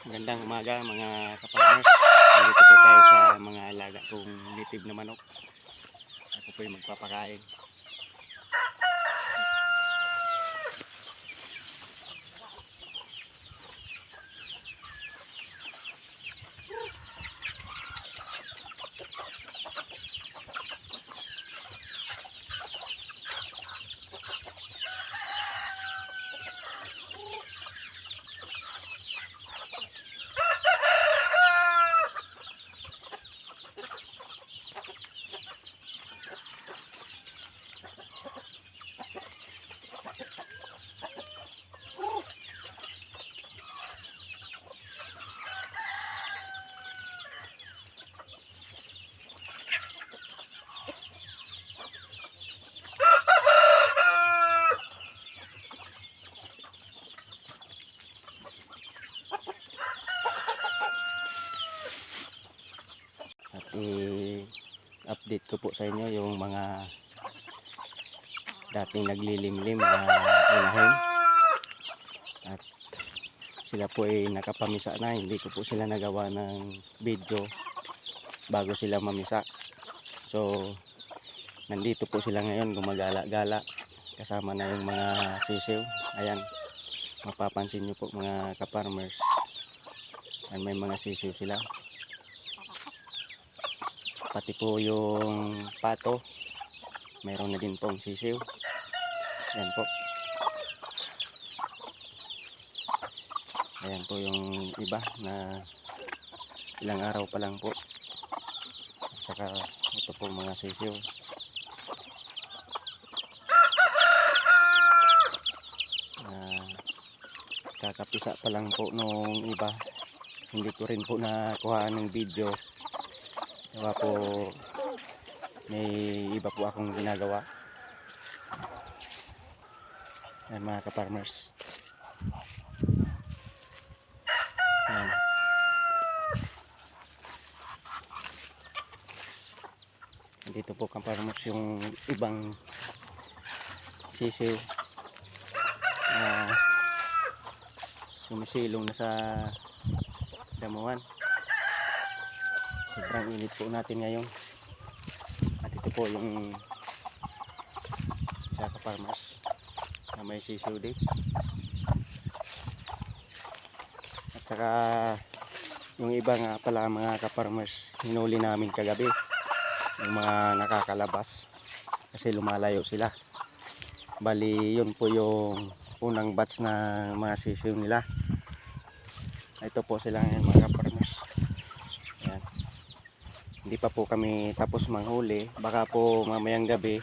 Magandang umaga mga kapartners. Nandito po tayo sa mga alaga kong native na manok. Ako po yung magpapakain. At i-update ko po sa inyo yung mga dating naglilimlim na unahin. At sila po ay nakapamisa na. Hindi ko po sila nagawa ng video bago sila mamisa. So nandito po sila ngayon gumagala-gala kasama na yung mga sisiw. Ayan, mapapansin nyo po mga kaparmers, and may mga sisiw sila, pati po yung pato mayroon na din pong sisiw. Ayan po, ayan po yung iba na ilang araw pa lang po. At saka ito po mga sisiw. Kakapisa pa lang po nung iba, hindi ko rin po nakuha ng video. Diba po, may iba po akong ginagawa. Ayan mga kaparmers. Ayan. Dito po kaparmers yung ibang sisiw na sumisilong na sa damuhan. Sobrang init po natin ngayon. At ito po yung sa kaparmers na may sisiw din. At saka yung iba nga pala mga kaparmers, hinuli namin kagabi yung mga nakakalabas kasi lumalayo sila. Bali yun po yung unang batch na mga sisiw nila. Ito po sila ngayon mga kaparmers. Ayan. Hindi pa po kami tapos manghuli. Baka po mamayang gabi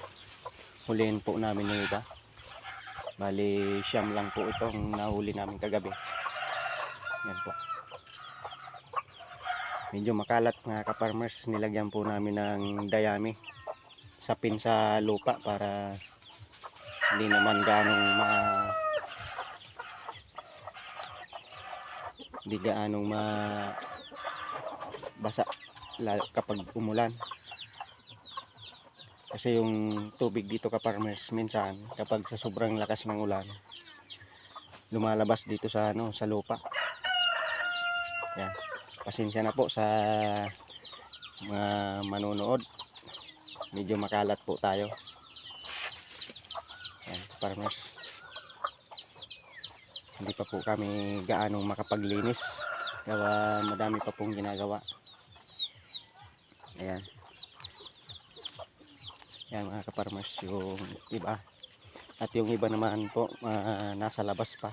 huliin po namin yung iba. Bali siyam lang po itong nahuli namin kagabi. Yan po. Medyo makalat mga kaparmers. Nilagyan po namin ng dayami, sapin sa lupa para hindi naman gaanong mabasa kapag umulan. Kasi yung tubig dito kaparmers, minsan kapag sa sobrang lakas ng ulan, lumalabas dito sa sa lupa. Yan. Pasensya na po sa mga manonood. Medyo makalat po tayo. Yan, kaparmers. Hindi pa po kami gaanong makapaglinis. Kaya madami pa pong ginagawa. Ayan. Yan mga kaparmers yung iba. At yung iba naman po nasa labas pa.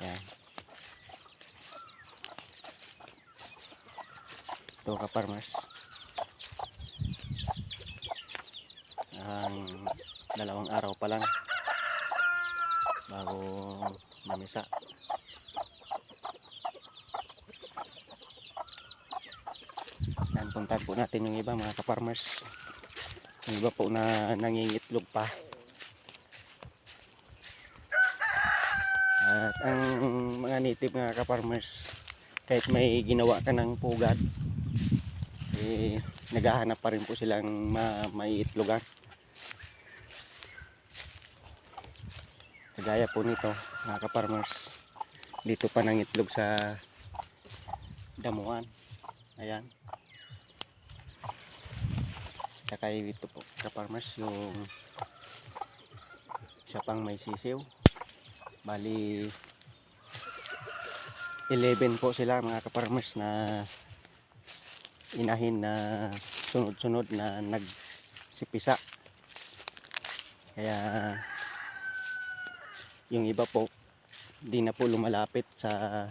Yan. Ito kaparmers. Ang dalawang araw pa lang bago mamisa. Yan, puntahan po natin yung iba mga kaparmers. Yung iba po na nangingitlog pa. At ang mga native mga kaparmers, kahit may ginawa ka ng pugad, naghahanap pa rin po silang maiitlogan. Kagaya po nito mga ka-farmers, dito pa nangitlog sa damuhan. Ayan. Saka dito po ka-farmers yung isa pang may sisiw. Bali 11 po sila mga ka-farmers na inahin na sunod-sunod na nagsipisa. Kaya yung iba po di na po lumalapit sa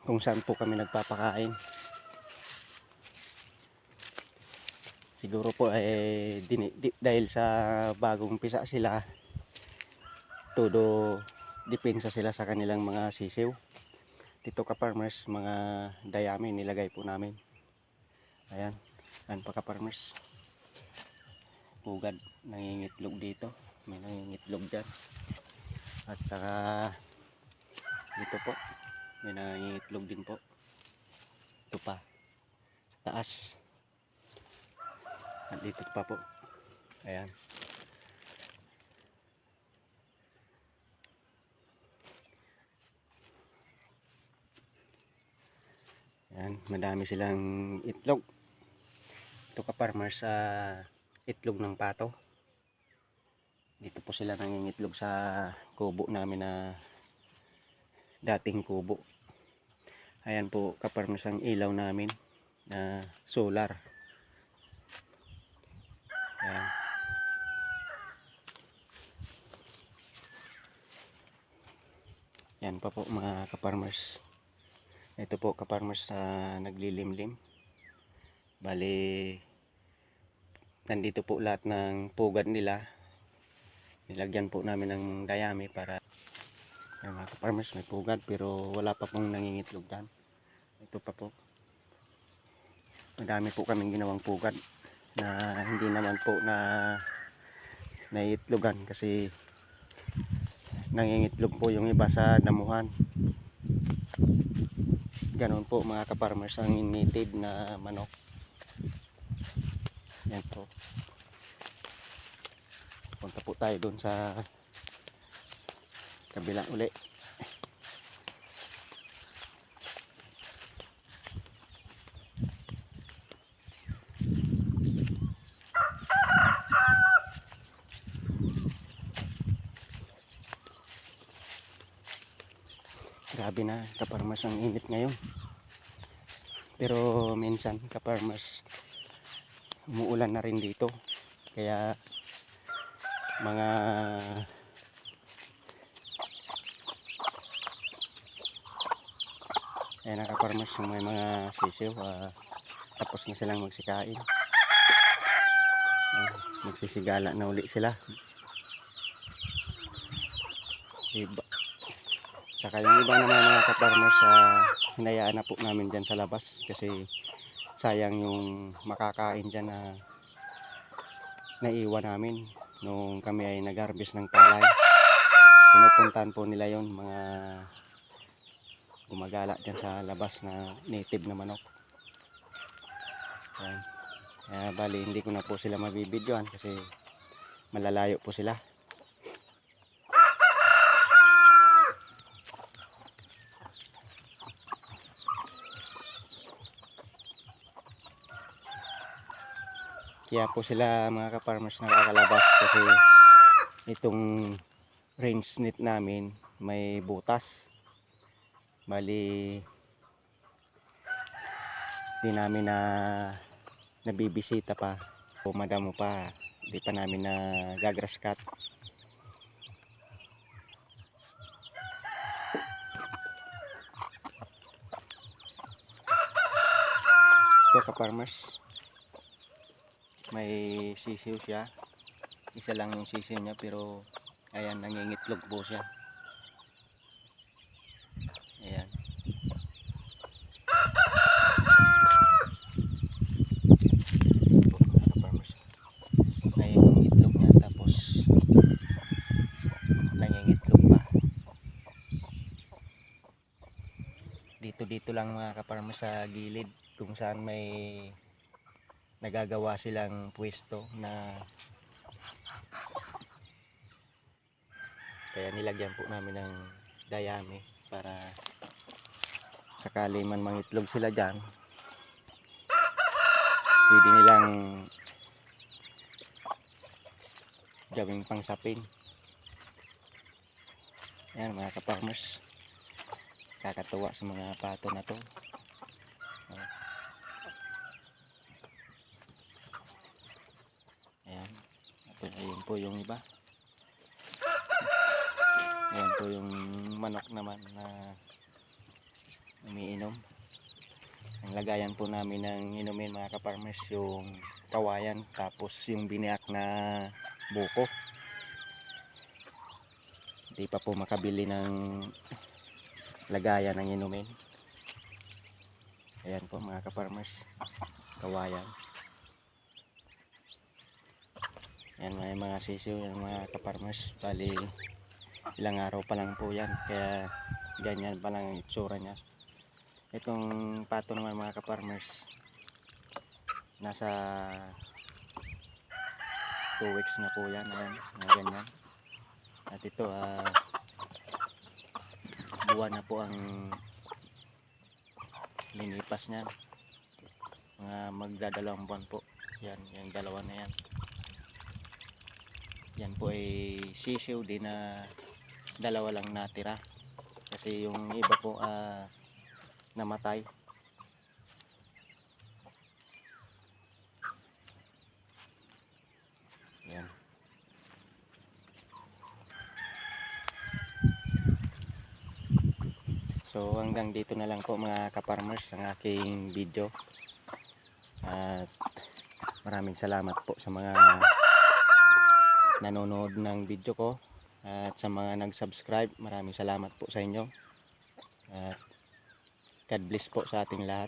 kung saan po kami nagpapakain. Siguro po dahil sa bagong pisa sila, todo depensa sila sa kanilang mga sisiw. Dito ka-farmers, mga dayami nilagay po namin. Ayan, ayan pa ka-farmers. Pugad nangingitlog dito, may nangingitlog dyan. At saka dito po may nangingitlog din po. Ito pa sa taas. At dito pa po. Ayan. Ayan, madami silang itlog. Ito ka-farmers sa itlog ng pato. Dito po sila nangingitlog sa kubo namin na dating kubo. Ayan po ka-farmers ang ilaw namin na solar. Ayan. Yan pa po mga ka-farmers. Ito po ka-farmers sa naglilimlim. Bali nandito po lahat ng pugad nila. Nilagyan po namin ng dayami para yan mga ka-farmers, may pugad pero wala pa pong nangingitlog dyan. Ito pa po. Madami po kaming ginawang pugad na hindi naman po na naiitlogan kasi nangingitlog po yung iba sa damuhan. Ganon po mga ka-farmers ang native na manok. Yan po. Punta po tayo dun sa kabila uli. Grabe na ka-farmers ang init ngayon. Pero minsan ka-farmers umuulan na rin dito. Kaya mga ayan na ka-farmers, may mga sisiw tapos na silang magsikain. Magsisigala na uli sila. Iba. Saka yung iba naman mga ka-farmers hinayaan na po namin dyan sa labas kasi sayang yung makakain dyan na naiwan namin nung kami ay nag-harvest ng palay. Pinupuntahan po nila yon mga gumagala dyan sa labas na native na manok. Ayan. Kaya bali hindi ko na po sila mabibidyoan kasi malalayo po sila. Kaya po sila mga ka-farmers nakakalabas kasi itong range net namin may butas. Bali di namin nabibisita pa o madamo pa, di pa namin na gagrass cut. Ito ka-farmers, may sisiw siya, isa lang yung sisiw niya pero ayan nangingitlog po siya. Ayan. Ka-farmers, nangingitlog niya tapos nangingitlog pa. Dito lang mga ka-farmers sa gilid kung saan may nagagawa silang pwesto na Kaya nilagyan po namin ng dayami para sakali man mangitlog sila dyan, pwede nilang gawing pangsapin. Ayan mga ka-farmers, kakatuwa sa mga pato na to. Ayan, ayun po yung iba. Ayan po yung manok naman na umiinom. Ang lagayan po namin ng inumin mga ka-farmers, yung kawayan, tapos yung biniak na buko. Hindi pa po makabili ng lagayan ng inumin. Ayan po mga ka-farmers, kawayan. Ayan, may mga sisiw yan mga ka-farmers. Bali ilang araw pa lang po yan, kaya ganyan pa lang ang itsura nya. Itong pato naman mga ka-farmers, nasa 2 weeks na po yan. Ayan, mga ganyan. At ito buwan na po ang linipas niyan, mga magdadalawang buwan po yan, yung dalawa na yan. Yan po ay sisiw din na dalawa lang natira kasi yung iba po namatay. Yan. So hanggang dito na lang po mga ka-farmers ang aking video. At maraming salamat po sa mga nanonood ng video ko, at sa mga nag-subscribe, maraming salamat po sa inyo. At God bless po sa ating lahat.